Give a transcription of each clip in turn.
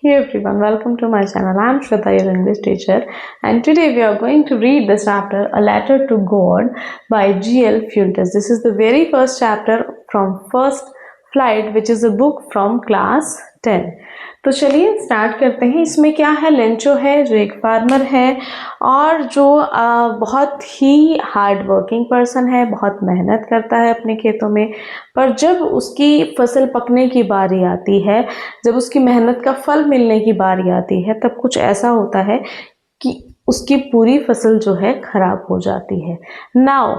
Hey everyone, welcome to my channel. I am Shweta, your English teacher, and today we are going to read the chapter A Letter to God by G.L. Fuentes. This is the very first chapter from First Flight, which is a book from class 10. तो चलिए start करते हैं। इसमें क्या है, Lencho है जो एक फार्मर है और जो बहुत ही हार्ड वर्किंग पर्सन है, बहुत मेहनत करता है अपने खेतों में। पर जब उसकी फसल पकने की बारी आती है, जब उसकी मेहनत का फल मिलने की बारी आती है, तब कुछ ऐसा होता है कि उसकी पूरी फसल जो है खराब हो जाती है। नाउ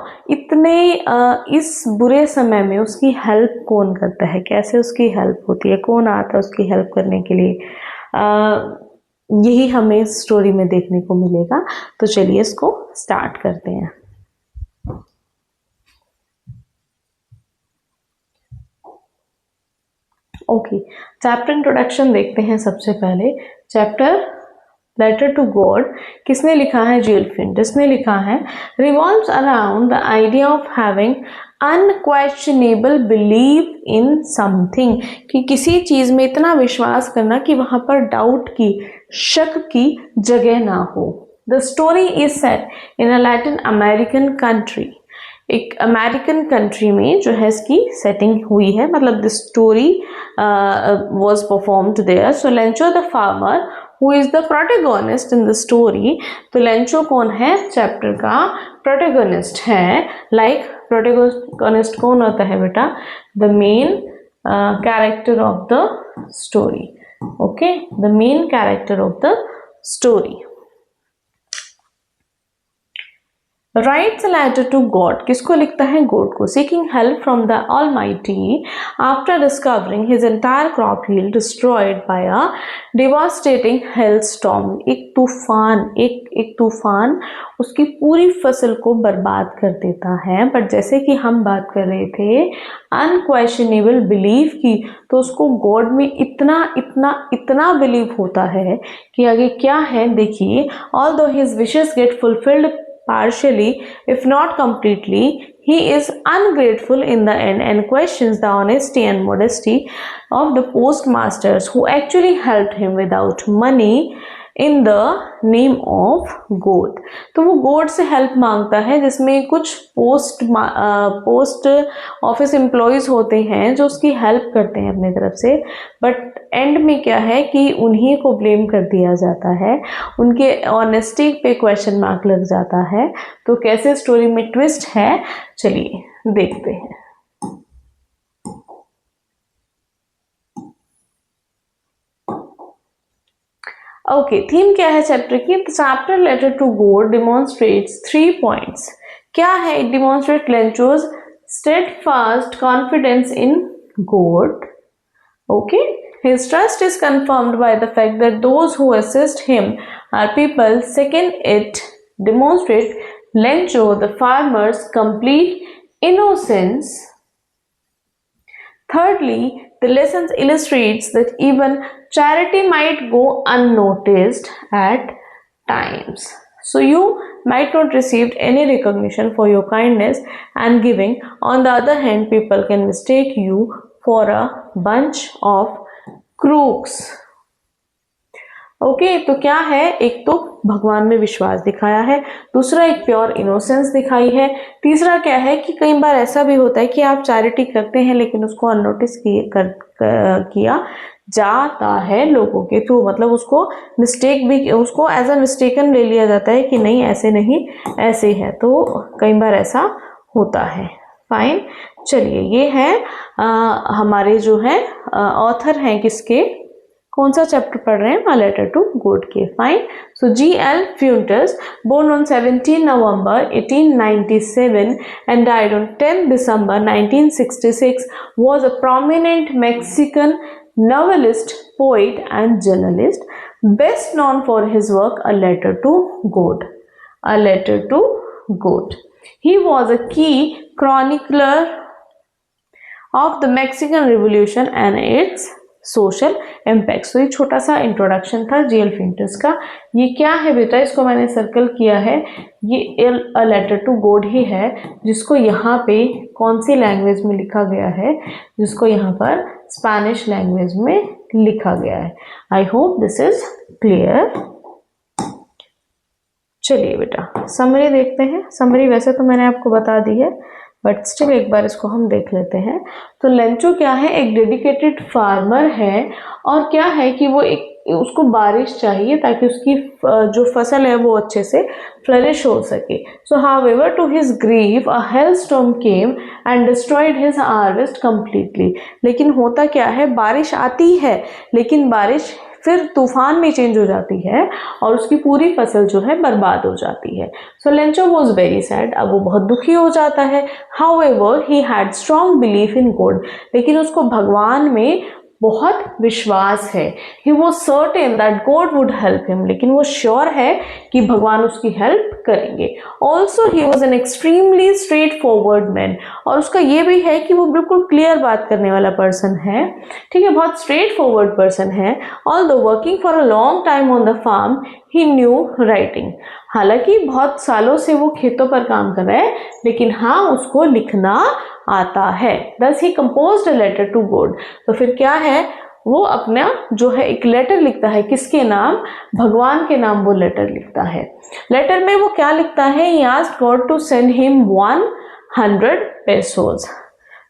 इस बुरे समय में उसकी हेल्प कौन करता है, कैसे उसकी हेल्प होती है, कौन आता है उसकी हेल्प करने के लिए, यही हमें स्टोरी में देखने को मिलेगा। तो चलिए इसको स्टार्ट करते हैं। ओके, चैप्टर इंट्रोडक्शन देखते हैं। सबसे पहले चैप्टर लेटर टू गॉड किसने लिखा है? जी.एल. फ्यूएंटेस ने लिखा है। Revolves around the idea of having unquestionable believe in something, कि किसी चीज में इतना विश्वास करना कि वहां पर डाउट की, शक की जगह ना हो। The story is set in a Latin American country. एक अमेरिकन कंट्री में जो है इसकी सेटिंग हुई है, मतलब the story was performed there. So Lencho the farmer, who is the protagonist in the story. तो Lencho कौन है? चैप्टर का protagonist है। Like protagonist कौन होता है बेटा? The main character of the story. Okay, the main character of the story. Writes a letter to God. किसको लिखता है? God को। Seeking help from the Almighty after discovering his entire crop yield destroyed by a devastating hailstorm. एक तूफान उसकी पूरी फसल को बर्बाद कर देता है। बट जैसे कि हम बात कर रहे थे अनक्वेश्चनेबल बिलीफ की, तो उसको गॉड में इतना बिलीव होता है कि आगे क्या है देखिए। Although his wishes get fulfilled partially, if not completely, he is ungrateful in the end and questions the honesty and modesty of the postmasters who actually helped him without money in the name of God. तो वो God से help मांगता है, जिसमें कुछ post office employees होते हैं जो उसकी हेल्प करते हैं अपनी तरफ से। बट एंड में क्या है कि उन्हीं को ब्लेम कर दिया जाता है, उनके ऑनेस्टी पे क्वेश्चन मार्क लग जाता है। तो कैसे स्टोरी में ट्विस्ट है, चलिए देखते हैं। ओके, थीम क्या है चैप्टर की? Chapter letter to God demonstrates 3 points. क्या है? It demonstrate Lencho's steadfast confidence in God. Okay, his trust is confirmed by the fact that those who assist him are people. Second, it demonstrates Lencho the farmer's complete innocence. Thirdly, the lessons illustrates that even charity might go unnoticed at times. So you might not receive any recognition for your kindness and giving. On the other hand, people can mistake you for a bunch of crooks. Okay, तो क्या है? एक तो भगवान में विश्वास दिखाया है, दूसरा एक प्योर इनोसेंस दिखाई है, तीसरा क्या है कि कई बार ऐसा भी होता है कि आप चैरिटी करते हैं लेकिन उसको अननोटिस किया जाता है लोगों के थ्रू, मतलब उसको एज अ मिस्टेकन ले लिया जाता है कि नहीं ऐसे नहीं ऐसे है। तो कई बार ऐसा होता है। फाइन, चलिए ये है हमारे जो है ऑथर हैं किसके, कौन सा चैप्टर पढ़ रहे हैं? लेटर टू गॉड के। Fine, so G.L. Fuentes, born on 17 November 1897 and died on 10 December 1966, was a prominent Mexican novelist, poet and journalist, best known for his work A Letter to God. A Letter to God. He was a key chronicler of the Mexican Revolution and its social impacts. तो ये छोटा सा introduction था G.L. Fuentes का। ये क्या है बेटा? इसको मैंने सर्कल किया है, ये A Letter to God ही है, जिसको यहाँ पे कौन सी लैंग्वेज में लिखा गया है? जिसको यहाँ पर स्पेनिश लैंग्वेज में लिखा गया है। I hope this is clear. चलिए बेटा समरी देखते हैं। समरी वैसे तो मैंने आपको बता दी है, बट स्टिल एक बार इसको हम देख लेते हैं। तो लेंचो क्या है, एक डेडिकेटेड फार्मर है, और क्या है कि वो उसको बारिश चाहिए ताकि उसकी जो फसल है वो अच्छे से फ्लरिश हो सके। So however to his grief a hailstorm came and destroyed his harvest completely. लेकिन होता क्या है, बारिश आती है लेकिन बारिश फिर तूफान में चेंज हो जाती है और उसकी पूरी फसल जो है बर्बाद हो जाती है। सो लेंचो वॉज वेरी सैड, अब वो बहुत दुखी हो जाता है। However he had strong belief in God, लेकिन उसको भगवान में बहुत विश्वास है। He was certain that God would help him, लेकिन वो श्योर है कि भगवान उसकी हेल्प करेंगे। Also he was an extremely straight forward man, और उसका ये भी है कि वो बिल्कुल क्लियर बात करने वाला पर्सन है, ठीक है, बहुत स्ट्रेट फॉरवर्ड पर्सन है। Although working for a long time on the farm he knew writing, हालांकि बहुत सालों से वो खेतों पर काम कर रहा है, लेकिन हाँ उसको लिखना आता है। Thus he composed a letter to God। तो फिर क्या है, वो अपना जो है एक लेटर लिखता है, किसके नाम, भगवान के नाम वो लेटर लिखता है। लेटर में वो क्या लिखता है, he asked God to send him 100 pesos।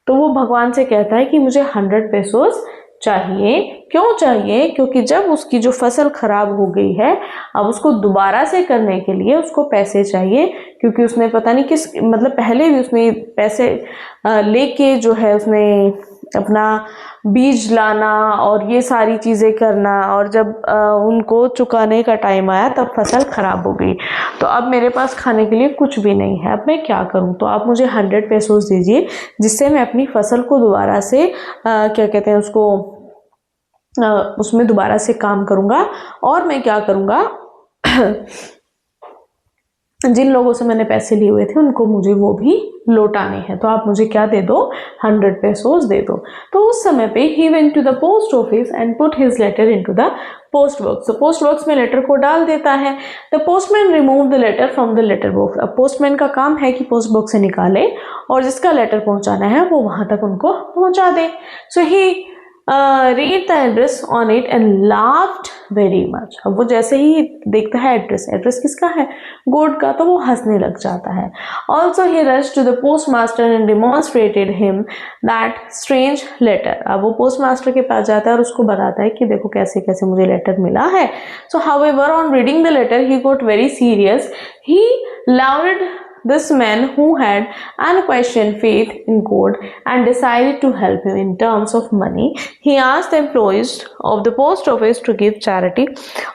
तो वो भगवान से कहता है कि मुझे 100 pesos चाहिए। क्यों चाहिए, क्योंकि जब उसकी जो फसल खराब हो गई है, अब उसको दोबारा से करने के लिए उसको पैसे चाहिए, क्योंकि उसने पता नहीं किस मतलब पहले भी उसने पैसे लेके जो है उसने अपना बीज लाना और ये सारी चीज़ें करना, और जब उनको चुकाने का टाइम आया तब फसल खराब हो गई। तो अब मेरे पास खाने के लिए कुछ भी नहीं है, अब मैं क्या करूं, तो आप मुझे 100 pesos दीजिए, जिससे मैं अपनी फसल को दोबारा से क्या कहते हैं उसको उसमें दोबारा से काम करूंगा। और मैं क्या करूंगा जिन लोगों से मैंने पैसे लिए हुए थे उनको मुझे वो भी लौटाने हैं, तो आप मुझे क्या दे दो, 100 pesos दे दो। तो उस समय पे he went to the post office and put his letter into the post box. तो पोस्ट बॉक्स में लेटर को डाल देता है। The postman remove the letter from the letter box. अब पोस्टमैन का काम है कि पोस्ट बॉक्स से निकाले और जिसका लेटर पहुंचाना है वो वहां तक उनको पहुंचा दे। सो ही read the address on it and laughed very much। अब वो जैसे ही देखता है एड्रेस किसका है, गॉड का, तो वो हंसने लग जाता है। Also he rushed to the postmaster and demonstrated him that strange letter। अब वो पोस्टमास्टर के पास जाता है और उसको बताता है कि देखो कैसे कैसे मुझे लेटर मिला है। So however on reading the letter he got very serious। He lauded this man who had unquestioned faith in God and decided to help him in terms of money। He asked the employees of the post office to give charity।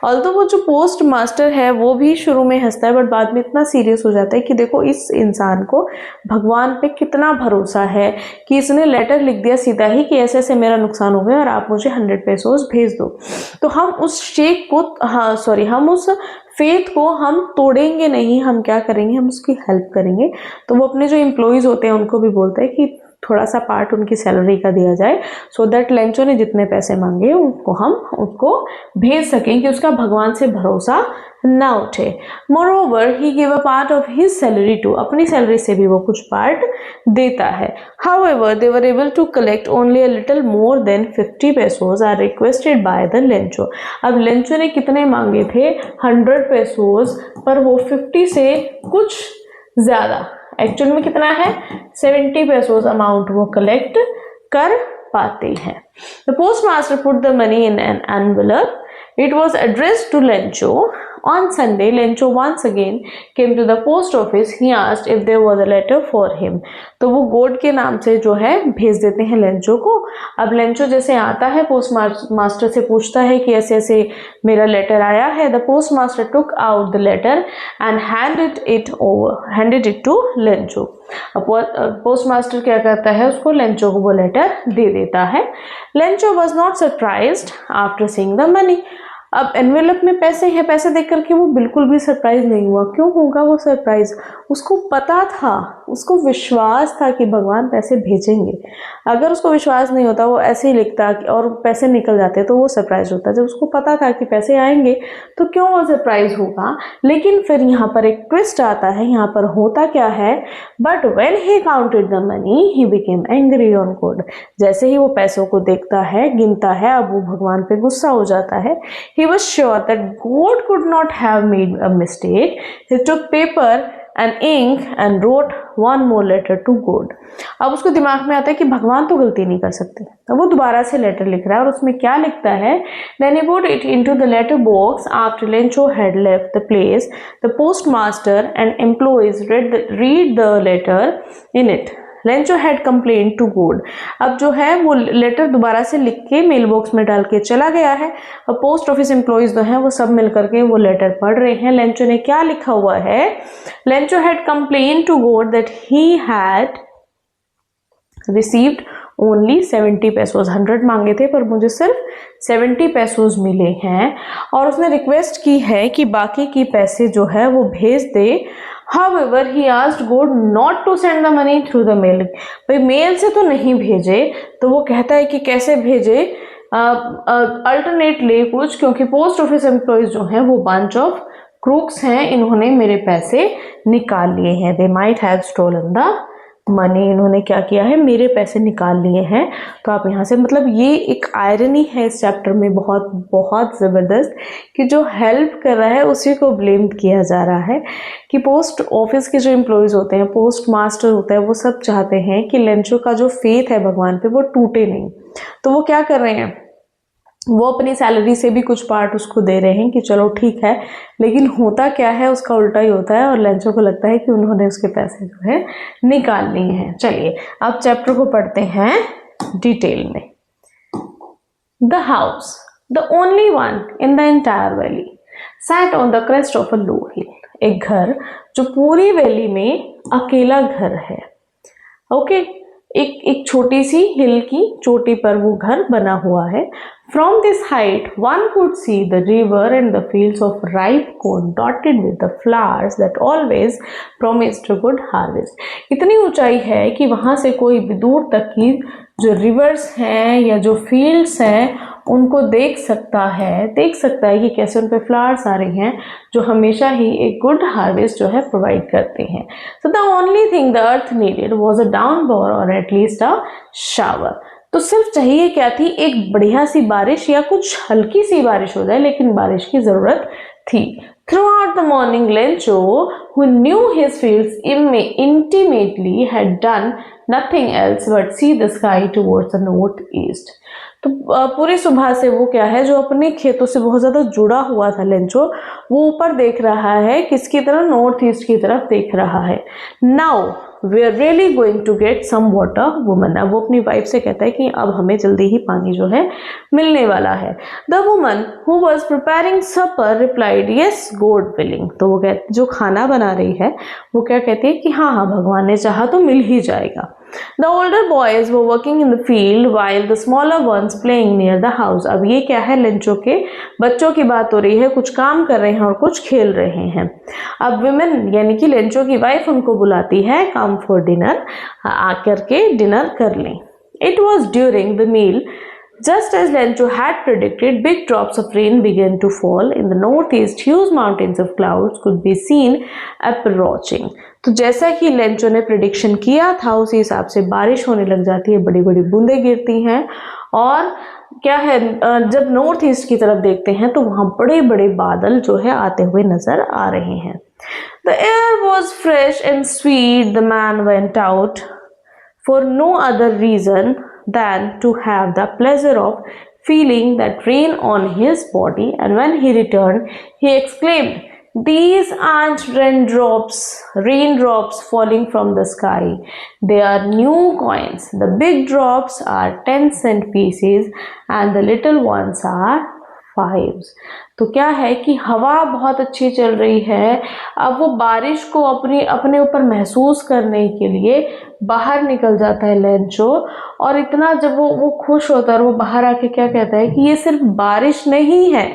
Although वो जो post master है वो भी शुरू में हंसता है, but बाद में इतना सीरियस हो जाता है कि देखो इस इंसान को भगवान पे कितना भरोसा है कि इसने लेटर लिख दिया सीधा ही कि ऐसे ऐसे मेरा नुकसान हो गया और आप मुझे 100 pesos भेज दो। तो हम उस शेख को हम उस फेथ को हम तोड़ेंगे नहीं, हम क्या करेंगे, हम उसकी हेल्प करेंगे। तो वो अपने जो एम्प्लॉइज होते हैं उनको भी बोलते हैं कि थोड़ा सा पार्ट उनकी सैलरी का दिया जाए, सो दैट लेंचो ने जितने पैसे मांगे उनको हम उसको भेज सकें कि उसका भगवान से भरोसा ना उठे। Moreover he give a part of his salary too, अपनी सैलरी से भी वो कुछ पार्ट देता है। However they were able to collect only a little more than 50 pesos are requested by the Lencho. अब लेंचो ने कितने मांगे थे, 100 pesos, पर वो 50 से कुछ ज्यादा, एक्चुअल में कितना है 70 pesos अमाउंट वो कलेक्ट कर पाते हैं। The post master put the money in an envelope. It was addressed to Lencho। On Sunday, Lencho once again came to the post office। He asked if there was a letter for him। तो वो God के नाम से जो है भेज देते हैं लेंचो को। अब लेंचो जैसे आता है पोस्ट मास्टर से पूछता है कि ऐसे ऐसे मेरा लेटर आया है। The post master took out the letter and handed it to Lencho. Post master क्या करता है, उसको लेंचो को वो लेटर दे देता है। Lencho was not surprised after seeing the money. अब एनवेलप में पैसे हैं, पैसे देख करके वो बिल्कुल भी सरप्राइज नहीं हुआ। क्यों होगा वो सरप्राइज, उसको पता था उसको विश्वास था कि भगवान पैसे भेजेंगे। अगर उसको विश्वास नहीं होता, वो ऐसे ही लिखता और पैसे निकल जाते, तो वो सरप्राइज होता। जब उसको पता था कि पैसे आएंगे तो क्यों वो सरप्राइज होगा। लेकिन फिर यहाँ पर एक ट्विस्ट आता है। यहाँ पर होता क्या है, but when he counted the money he became angry on God. जैसे ही वो पैसों को देखता है, गिनता है, अब वो भगवान पे गुस्सा हो जाता है। He was sure that God could not have made a mistake. He took paper and ink and wrote one more letter to God. अब उसको दिमाग में आता है कि भगवान तो गलती नहीं कर सकते। अब वो दोबारा से लेटर लिख रहा है और उसमें क्या लिखता है, then he put it into the letter box after Lencho had left the place. The postmaster and employees read the letter in it. Lencho had complain to God. अब जो है वो लेटर दोबारा से लिख के मेल बॉक्स में डाल के चला गया है। और पोस्ट ऑफिस एम्प्लॉइज जो हैं वो सब मिल करके वो लेटर पढ़ रहे हैं। लेंचो ने क्या लिखा हुआ है, Lencho had complain to God that he had received only 70 pesos. 100 मांगे थे पर मुझे सिर्फ 70 पैसोज मिले हैं। और उसने रिक्वेस्ट की है कि बाकी की पैसे जो है वो भेज दे। However, he asked God not to send the money through the mail. भाई मेल से तो नहीं भेजे, तो वो कहता है कि कैसे भेजे, अल्टरनेटली कुछ, क्योंकि पोस्ट ऑफिस एम्प्लॉइज जो हैं वो बंच ऑफ क्रूक्स हैं, इन्होंने मेरे पैसे निकाल लिए हैं। They might have stolen the money. इन्होंने क्या किया है, मेरे पैसे निकाल लिए हैं। तो आप यहाँ से, मतलब ये एक आयरनी है इस चैप्टर में बहुत बहुत ज़बरदस्त, कि जो हेल्प कर रहा है उसी को ब्लेम किया जा रहा है। कि पोस्ट ऑफिस के जो एम्प्लॉयज़ होते हैं, पोस्ट मास्टर होता है, वो सब चाहते हैं कि लेंचो का जो फेथ है भगवान पे वो टूटे नहीं। तो वो क्या कर रहे हैं, वो अपनी सैलरी से भी कुछ पार्ट उसको दे रहे हैं कि चलो ठीक है। लेकिन होता क्या है, उसका उल्टा ही होता है और लेंचो को लगता है कि उन्होंने उसके पैसे जो है निकाल लिए हैं। चलिए अब चैप्टर को पढ़ते हैं डिटेल में। The house, the only one in the entire valley, sat on the crest of a low hill. एक घर जो पूरी वैली में अकेला घर है। ओके, एक छोटी सी हिल की चोटी पर वो घर बना हुआ है। From this height, one could see the river and the fields of ripe corn dotted with the flowers that always promised a good harvest. इतनी ऊंचाई है कि वहां से कोई दूर तक की जो रिवर्स हैं या जो फील्ड्स हैं उनको देख सकता है कि कैसे उन पे फ्लावर्स आ रही हैं जो हमेशा ही एक गुड हार्वेस्ट जो है प्रोवाइड करते हैं। So the only thing the earth needed was a downpour or at least a shower. तो सिर्फ चाहिए क्या थी, एक बढ़िया सी बारिश या कुछ हल्की सी बारिश हो जाए, लेकिन बारिश की जरूरत थी। Throughout the morning, Lencho, who knew his fields intimately, had done nothing else but see the sky towards the northeast. तो पूरी सुबह से वो क्या है, जो अपने खेतों से बहुत ज़्यादा जुड़ा हुआ था लेंचो, वो ऊपर देख रहा है, किसकी तरफ, नॉर्थ ईस्ट की तरफ देख रहा है। Now we are really going to get some water woman. अब वो अपनी वाइफ से कहता है कि अब हमें जल्दी ही पानी जो है मिलने वाला है। The woman who was preparing supper replied yes God willing. तो वो कहती, जो खाना बना रही है वो क्या कहती है कि हाँ हाँ भगवान ने चाहा तो मिल ही जाएगा। The older boys were working in the field while the smaller ones playing near the house. अब ये क्या है, लेंचो के बच्चों की बात हो रही है, कुछ काम कर रहे हैं और कुछ खेल रहे हैं। अब विमेन यानी कि लेंचो की वाइफ उनको बुलाती है, कम फॉर डिनर, आकर के डिनर कर लें। It was during the meal, just as Lencho had predicted, big drops of rain began to fall. In the northeast, huge mountains of clouds could be seen approaching. तो जैसा कि Lencho ने prediction किया था उसी हिसाब से बारिश होने लग जाती है, बड़ी बड़ी बूंदें गिरती हैं। और क्या है, जब नॉर्थ ईस्ट की तरफ देखते हैं तो वहाँ बड़े बड़े बादल जो है आते हुए नजर आ रहे हैं। The air was fresh and sweet. The man went out for no other reason than to have the pleasure of feeling that rain on his body, and when he returned he exclaimed, these aren't raindrops falling from the sky, they are new coins. The big drops are 10-cent pieces and the little ones are 5s. तो क्या है कि हवा बहुत अच्छी चल रही है। अब वो बारिश को अपने ऊपर महसूस करने के लिए बाहर निकल जाता है लेंचो, और इतना जब वो खुश होता है और वो बाहर आके क्या कहता है कि ये सिर्फ बारिश नहीं है,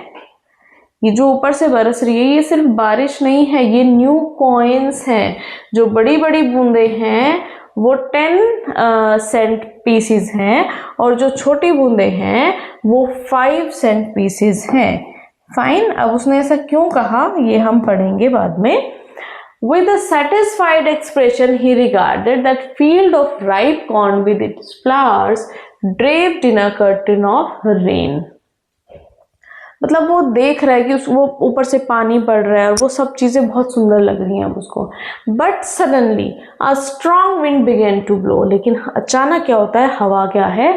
ये जो ऊपर से बरस रही है ये सिर्फ बारिश नहीं है, ये न्यू कॉइन्स हैं। जो बड़ी बड़ी बूंदे हैं वो 10 सेंट पीसीज हैं और जो छोटी बूंदे हैं वो 5 सेंट पीसीज हैं। फाइन, अब उसने ऐसा क्यों कहा ये हम पढ़ेंगे बाद में। With a satisfied expression, he regarded that field of ripe corn with its flowers draped in a curtain of rain. मतलब वो देख रहा है कि वो ऊपर से पानी पड़ रहा है और वो सब चीजें बहुत सुंदर लग रही हैं अब उसको। But suddenly a strong wind began to blow, लेकिन अचानक क्या होता है, हवा क्या है,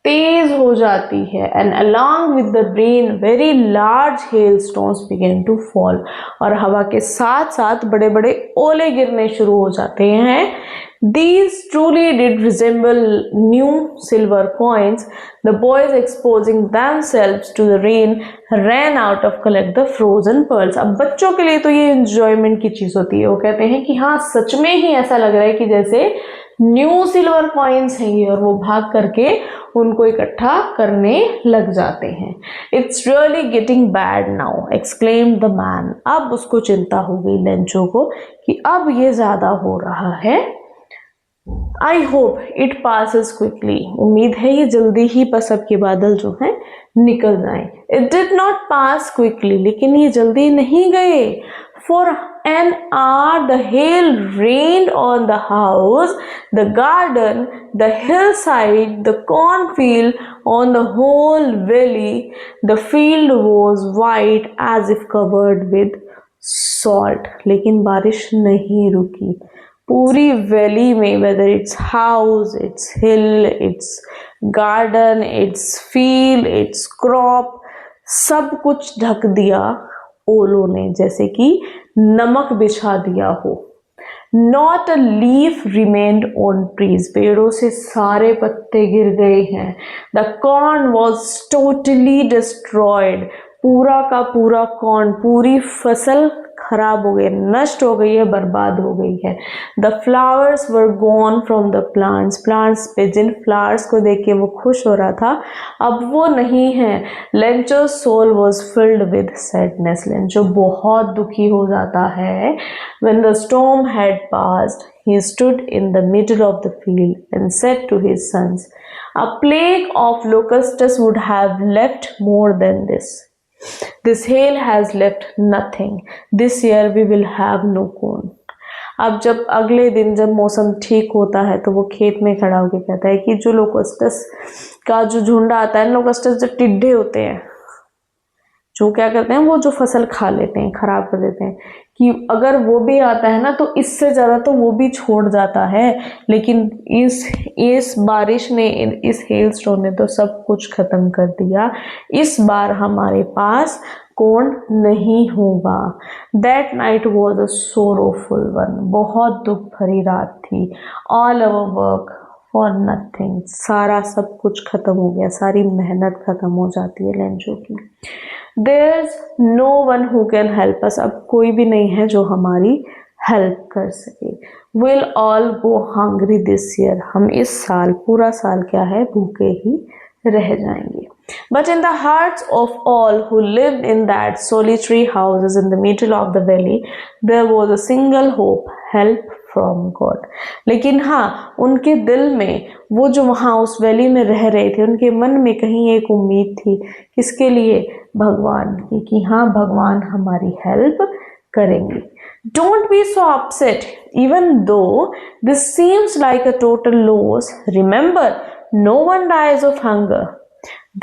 तेज हो जाती है। And along with the rain very large hail stones began to fall, और हवा के साथ साथ बड़े बड़े ओले गिरने शुरू हो जाते हैं। These truly did resemble new silver coins. The boys, exposing themselves to the rain, ran out of collect the frozen pearls. अब बच्चों के लिए तो ये enjoyment की चीज होती है। वो कहते हैं कि हाँ सच में ही ऐसा लग रहा है कि जैसे न्यू सिल्वर कॉइन्स हैं ये, और वो भाग करके उनको इकट्ठा करने लग जाते हैं। It's really getting bad now, exclaimed the man. अब उसको चिंता हो गई लेंचो को कि अब ये ज्यादा हो रहा है। I hope it passes quickly, उम्मीद है ये जल्दी ही बस अब के बादल जो हैं निकल जाएं। It did not pass quickly, लेकिन ये जल्दी नहीं गए। For an hour the hail rained on the house, the garden, the hillside, the cornfield, on the whole valley. The field was white as if covered with salt. लेकिन बारिश नहीं रुकी। पूरी वैली में, whether it's house, it's hill, it's garden, it's field, it's crop, सब कुछ ढक दिया ओलों ने, जैसे कि नमक बिछा दिया हो। Not a leaf remained on trees. पेड़ों से सारे पत्ते गिर गए हैं। The corn was totally destroyed. पूरा का पूरा कॉर्न, पूरी फसल खराब हो गई, नष्ट हो गई है, बर्बाद हो गई है। The flowers were gone from the plants. Plants पे जिन फ्लावर्स को देख के वो खुश हो रहा था अब वो नहीं है। Lencho's soul was filled with sadness. Lencho बहुत दुखी हो जाता है। When the storm had passed, he stood in the middle of the field and said to his sons, a plague of locusts would have left more than this. This hail has left nothing. This year we will have no corn. अब जब अगले दिन जब मौसम ठीक होता है तो वो खेत में खड़ा होकर कहता है कि जो लोकस्टस का जो झुंड आता है, लोकस्टस जो टिड्डे होते हैं जो क्या करते हैं, वो जो फसल खा लेते हैं, खराब कर देते हैं, कि अगर वो भी आता है ना तो इससे ज़्यादा तो वो भी छोड़ जाता है। लेकिन इस बारिश ने, इस हेल स्टोन ने तो सब कुछ खत्म कर दिया। इस बार हमारे पास कौन नहीं होगा। That night was a sorrowful one. बहुत दुख भरी रात थी। All our work for nothing. सारा सब कुछ खत्म हो गया, सारी मेहनत खत्म हो जाती है लेंचो की। There's no one who can help us. अब कोई भी नहीं है जो हमारी हेल्प कर सके। We'll all go hungry this year. हम इस साल, पूरा साल क्या है, भूखे ही रह जाएंगे। But in the hearts of all who lived in that solitary houses in the middle of the valley, there was a single hope, help from God. लेकिन हाँ, उनके दिल में, वो जो वहाँ उस वैली में रह रहे थे, उनके मन में कहीं एक उम्मीद थी। किसके लिए? भगवान की, कि हाँ भगवान हमारी हेल्प करेंगे। Don't be so upset, even though this seems like a total loss. Remember, no one dies of hunger.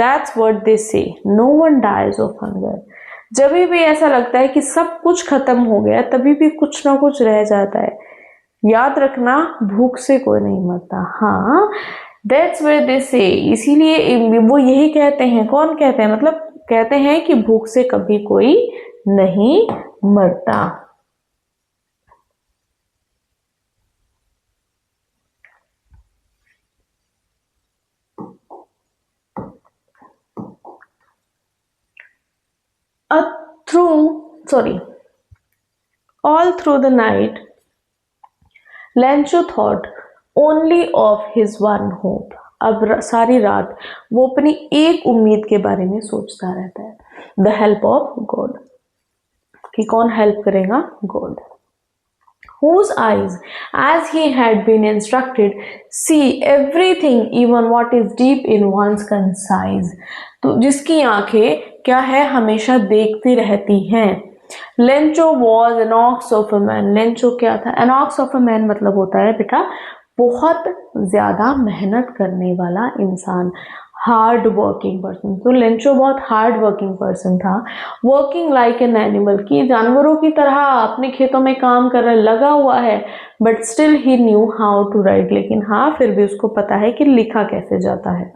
That's what they say. No one dies of hunger. जब भी ऐसा लगता है कि सब कुछ खत्म हो गया, तभी भी कुछ ना कुछ रह जाता है। याद रखना, भूख से कोई नहीं मरता। हाँ, that's what they say. इसीलिए वो यही कहते हैं। कौन कहते हैं? मतलब कहते हैं कि भूख से कभी कोई नहीं मरता। All through the night, Lencho thought only of his one hope. अब सारी रात वो अपनी एक उम्मीद के बारे में सोचता रहता है। द हेल्प ऑफ गॉड, कि कौन हेल्प करेगा? God. Whose eyes, as he had been instructed, see everything, even what is deep in one's conscience. तो जिसकी आंखें क्या है? हमेशा देखती रहती हैं. Lencho was an ox of a man. Lencho क्या था? An ox of a man मतलब होता है बेटा बहुत ज्यादा मेहनत करने वाला इंसान, हार्ड वर्किंग पर्सन. तो लेंचो बहुत हार्ड वर्किंग पर्सन था. वर्किंग लाइक एन एनिमल, की जानवरों की तरह अपने खेतों में काम कर रहा, लगा हुआ है. But still he knew how to write, लेकिन हाँ फिर भी उसको पता है कि लिखा कैसे जाता है.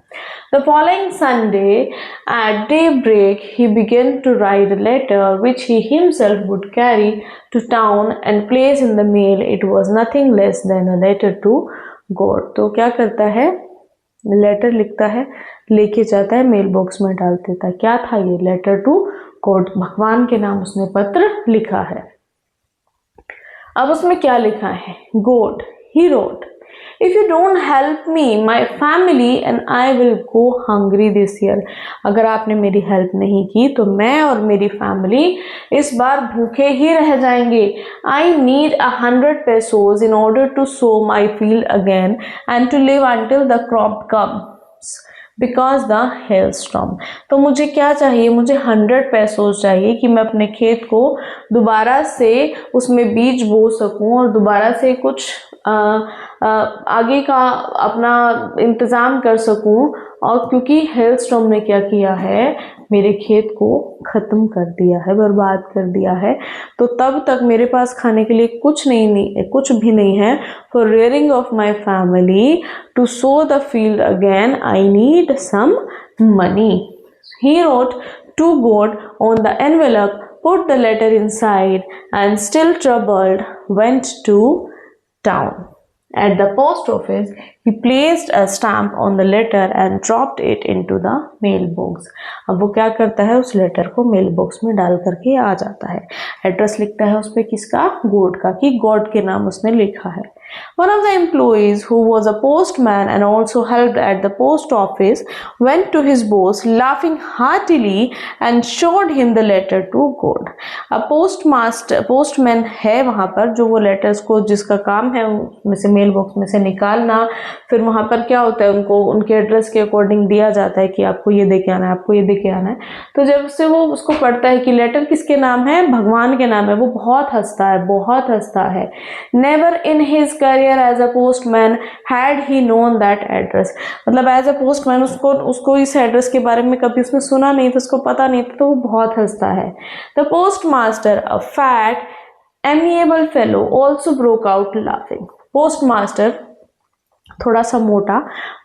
The following Sunday at daybreak he began to write a letter which he himself would carry to town and place in the mail. It was nothing less than a letter to God. तो क्या करता है? Letter लिखता है, लेके जाता है, mail box में डाल देता है. क्या था ये? लेटर टू गॉड, भगवान के नाम उसने पत्र लिखा है. अब उसमें क्या लिखा है? God, he wrote, if you don't help me my family and I will go hungry this year. अगर आपने मेरी हेल्प नहीं की तो मैं और मेरी फैमिली इस बार भूखे ही रह जाएंगे. I need 100 pesos in order to sow my field again and to live until the crop comes because the hailstorm. तो मुझे क्या चाहिए? मुझे 100 pesos चाहिए कि मैं अपने खेत को दोबारा से उसमें बीज बो सकूं और दोबारा से कुछ आगे का अपना इंतज़ाम कर सकूं. और क्योंकि हेल स्टॉर्म ने क्या किया है? मेरे खेत को ख़त्म कर दिया है, बर्बाद कर दिया है. तो तब तक मेरे पास खाने के लिए कुछ भी नहीं है. For rearing of my family to sow the field again I need some money. He wrote to God on the envelope, put the letter inside, and still troubled went to town. At the post office, he placed a stamp on the letter and dropped it into the mail box. अब वो क्या करता है? उस letter को mail box में डाल करके आ जाता है. एड्रेस लिखता है उस पे किसका? गॉड का, कि गॉड के नाम उसने लिखा है. One of the employees, who was a postman and also helped at the post office, went to his boss laughing heartily and showed him the letter to God. अब postman है वहाँ पर, जो वो लेटर्स को, जिसका काम है उसमें से मेल बॉक्स में से निकालना. फिर वहाँ पर क्या होता है? उनको उनके एड्रेस के अकॉर्डिंग दिया जाता है कि आपको ये दे के आना है, आपको ये दे के आना है. तो जब से वो उसको पढ़ता है कि लेटर किसके नाम है? भगवान के नाम है, वो बहुत हंसता है. Never in his career as a postman had he known that address. मतलब एज अ पोस्टमैन उसको इस एड्रेस के बारे में कभी उसने सुना नहीं था, उसको पता नहीं था, तो वो बहुत हंसता है. The postmaster, a fat, amiable fellow, also broke out laughing. Postmaster थोड़ा सा मोटा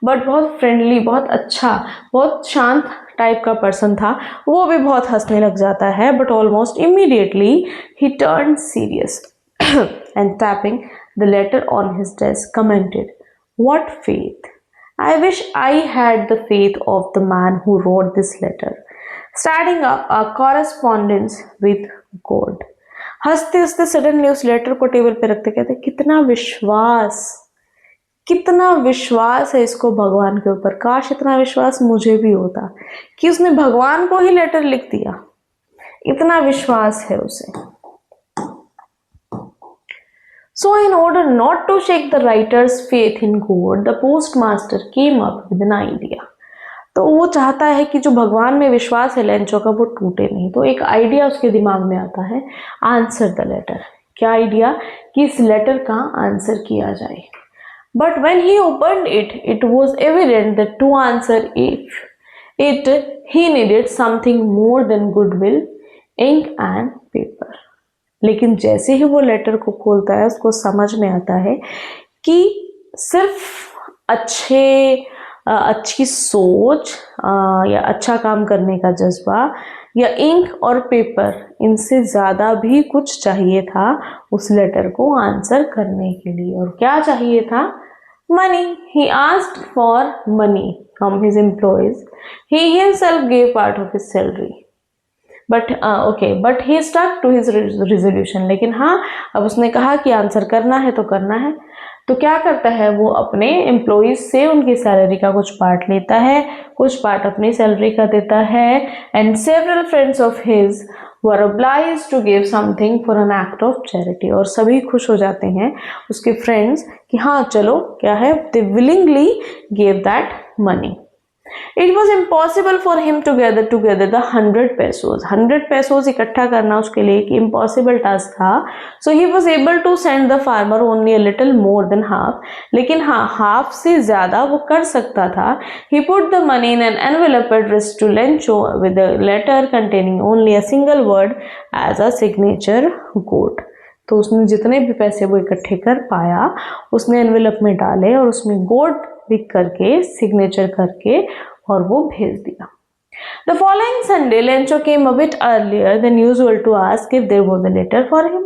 बट बहुत फ्रेंडली, बहुत अच्छा, बहुत शांत टाइप का पर्सन था. वो भी बहुत हंसने लग जाता है. But almost immediately he turn serious and tapping the letter on his desk commented, "What faith! I wish I had the faith of the man who wrote this letter, starting up a correspondence with God." हंसते हंसते suddenly उस letter को table पे रखते कहते, कितना विश्वास है इसको भगवान के ऊपर. काश इतना विश्वास मुझे भी होता कि उसने भगवान को ही लेटर लिख दिया. इतना विश्वास है उसे. So in order not to shake the writer's faith in God, the postmaster came up with an idea. तो वो चाहता है कि जो भगवान में विश्वास है लेंचो का, वो टूटे नहीं. तो एक आइडिया उसके दिमाग में आता है, आंसर द लेटर. क्या आइडिया? कि इस लेटर का आंसर किया जाए. But when he opened it, it was evident that to answer it he needed something more than goodwill, ink and paper. लेकिन जैसे ही वो लेटर को खोलता है उसको समझ में आता है कि सिर्फ अच्छी सोच या अच्छा काम करने का जज्बा या इंक और पेपर, इनसे ज़्यादा भी कुछ चाहिए था उस लेटर को आंसर करने के लिए. और क्या चाहिए था? Money. He asked for money from his employees. He himself gave part of his salary. But he stuck to his resolution. लेकिन हाँ, अब उसने कहा कि आंसर करना है तो करना है. तो क्या करता है, वो अपने एम्प्लॉइज से उनकी सैलरी का कुछ पार्ट लेता है, कुछ पार्ट अपनी सैलरी का देता है। And several friends of his were obliged to give something for an act of charity, और सभी खुश हो जाते हैं उसके फ्रेंड्स कि हाँ चलो क्या है, they willingly gave that money. It was impossible for him to gather together the 100 pesos. 100 pesos इकट्ठा करना उसके लिए एक impossible task था. So he was able to send the farmer only a little more than half. लेकिन हाँ, half से ज़्यादा वो कर सकता था. He put the money in an envelope addressed to Lencho with a letter containing only a single word as a signature goat. तो उसने जितने भी पैसे वो इकट्ठे कर पाया उसने एनवेलप में डाले और उसमें गोड लिख करके सिग्नेचर करके और वो भेज दिया। The following Sunday, Lencho came a bit earlier than usual to ask if there was a letter for him.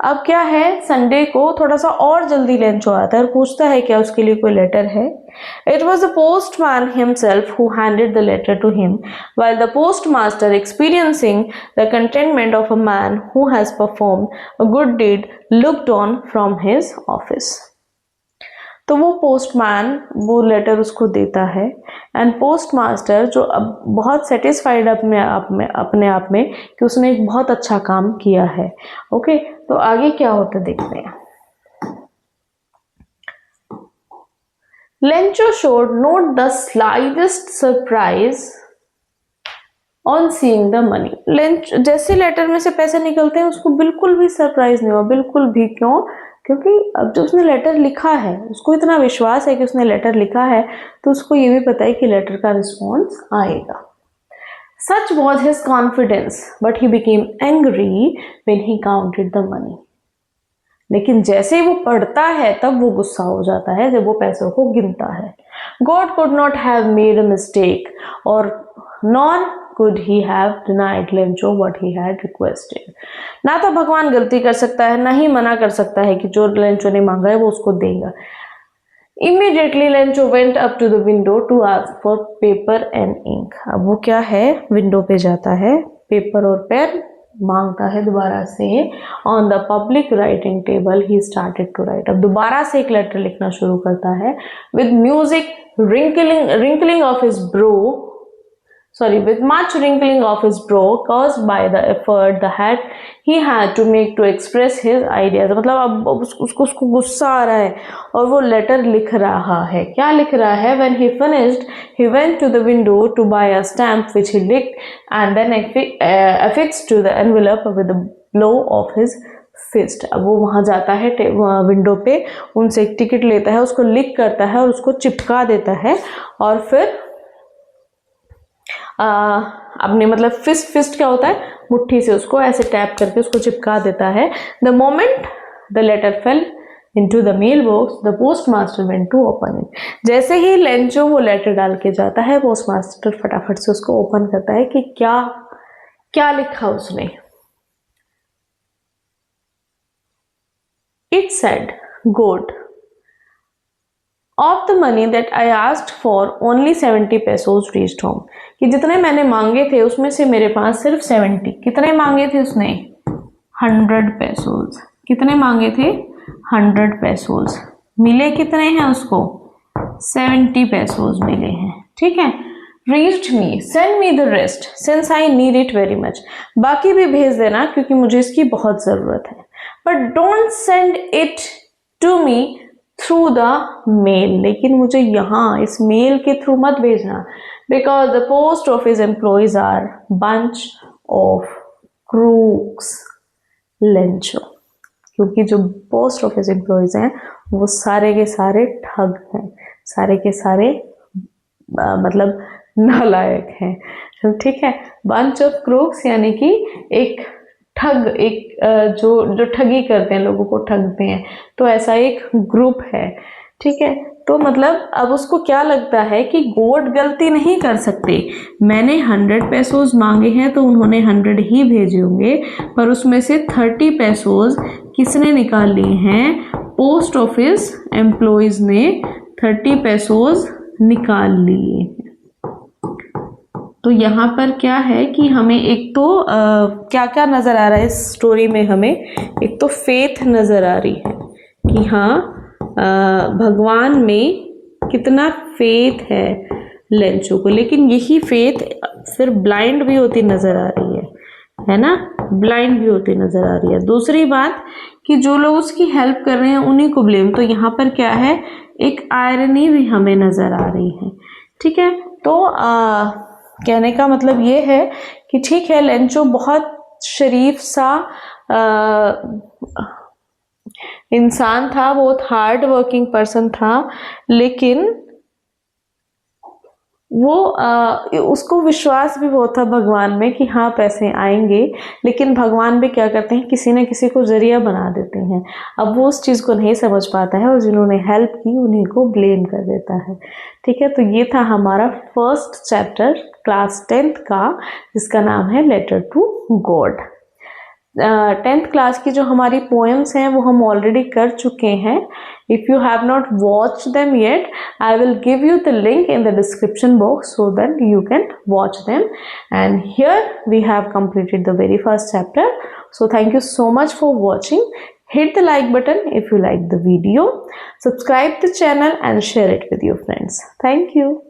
अब क्या है, संडे को थोड़ा सा और जल्दी लेंचो आता है और पूछता है क्या उसके लिए कोई लेटर है। It was the postman himself who handed the letter to him, while the postmaster, experiencing the contentment of a man who has performed a good deed, looked on from his office. तो वो postman वो letter उसको देता है and postmaster जो अब बहुत satisfied अपने आप में कि उसने एक बहुत अच्छा काम किया है। ओके, तो आगे क्या होता देखते हैं। Lencho showed not the slightest surprise on seeing the money. Lencho जैसे लेटर में से पैसे निकलते हैं उसको बिल्कुल भी सरप्राइज नहीं हुआ, बिल्कुल भी। क्यों? क्योंकि अब जो उसने लेटर लिखा है उसको इतना विश्वास है कि उसने लेटर लिखा है तो उसको ये भी पता है कि लेटर का रिस्पॉन्स आएगा। Such was his confidence, but he became angry when he counted the money. लेकिन जैसे वो पढ़ता है तब वो गुस्सा हो जाता है जब वो पैसों को गिनता है। God could not have made a mistake, or nor could he have denied Lencho what he had requested. ना तो भगवान गलती कर सकता है, ना ही मना कर सकता है कि जो लेंचो ने मांगा है वो उसको देगा। Immediately Lencho went up to the window to ask for paper and ink. अब वो क्या है, विंडो पे जाता है, पेपर और पेन मांगता है दोबारा से। On the public writing table he started to write. अब दोबारा से एक लेटर लिखना शुरू करता है। With music wrinkling of his brow, with much wrinkling of his brow caused by the effort that he had to make to express his ideas. मतलब अब उसको गुस्सा आ रहा है और वो लेटर लिख रहा है। क्या लिख रहा है? When he finished, he went to the window to buy a stamp which he licked and then affixed to the envelope with a blow of his fist. अब वो वहाँ जाता है विंडो पे, उनसे एक टिकट लेता है, उसको लिक करता है और उसको चिपका देता है और फिर अपने मतलब फिस्ट क्या होता है, मुट्ठी से उसको ऐसे टैप करके उसको चिपका देता है। The moment the letter fell into the mailbox, the postmaster went to open it. जैसे ही लेंचो वो लेटर डाल के जाता है, पोस्टमास्टर फटाफट से उसको ओपन करता है कि क्या लिखा उसने। It said, "Good. Of the money that I asked for, only 70 pesos reached home." कि जितने मैंने मांगे थे उसमें से मेरे पास सिर्फ 70। कितने मांगे थे उसने? 100 पेसोज। कितने मांगे थे? 100 पेसोज। मिले कितने हैं उसको? 70 पेसोज मिले हैं। ठीक है। Reached me, send me the rest since I need it very much. बाकी भी भेज देना क्योंकि मुझे इसकी बहुत ज़रूरत है। But don't send it to me through the mail. लेकिन मुझे यहाँ इस मेल के थ्रू मत भेजना। Because the post office employees are bunch of crooks, Lencho. क्योंकि जो पोस्ट ऑफिस एम्प्लॉयज हैं वो सारे के सारे ठग हैं, सारे के सारे मतलब नालायक हैं। ठीक है। बंच ऑफ क्रूक्स यानी कि एक ठग, एक जो ठगी करते हैं, लोगों को ठगते हैं, तो ऐसा एक ग्रुप है। ठीक है। तो मतलब अब उसको क्या लगता है कि गोड गलती नहीं कर सकते। मैंने 100 पेसोज मांगे हैं तो उन्होंने 100 ही भेजे होंगे, पर उसमें से 30 पेसोज किसने निकाल लिए हैं? पोस्ट ऑफिस एम्प्लॉयज ने 30 पेसोज निकाल लिए हैं। तो यहाँ पर क्या है कि हमें एक तो क्या क्या नज़र आ रहा है इस स्टोरी में? हमें एक तो फेथ नज़र आ रही है कि हाँ भगवान में कितना फेथ है लेंचो को, लेकिन यही फेथ फिर ब्लाइंड भी होती नजर आ रही है ना, ब्लाइंड भी होती नजर आ रही है। दूसरी बात कि जो लोग उसकी हेल्प कर रहे हैं उन्हीं को ब्लेम, तो यहाँ पर क्या है, एक आयरनी भी हमें नजर आ रही है। ठीक है, तो कहने का मतलब ये है कि ठीक है, लेंचो बहुत शरीफ सा इंसान था, बहुत हार्ड वर्किंग पर्सन था, लेकिन वो उसको विश्वास भी बहुत था भगवान में कि हाँ पैसे आएंगे, लेकिन भगवान भी क्या करते हैं, किसी न किसी को जरिया बना देते हैं। अब वो उस चीज़ को नहीं समझ पाता है और जिन्होंने हेल्प की उन्हीं को ब्लेम कर देता है। ठीक है, तो ये था हमारा फर्स्ट चैप्टर क्लास 10th का, जिसका नाम है letter to God. 10th class की जो हमारी पोएम्स हैं वो हम ऑलरेडी कर चुके हैं। If you have not watched them yet, I will give you the link in the description box so that you can watch them. And here we have completed the very first chapter. So thank you so much for watching. Hit the like button if you like the video. Subscribe the channel and share it with your friends. Thank you.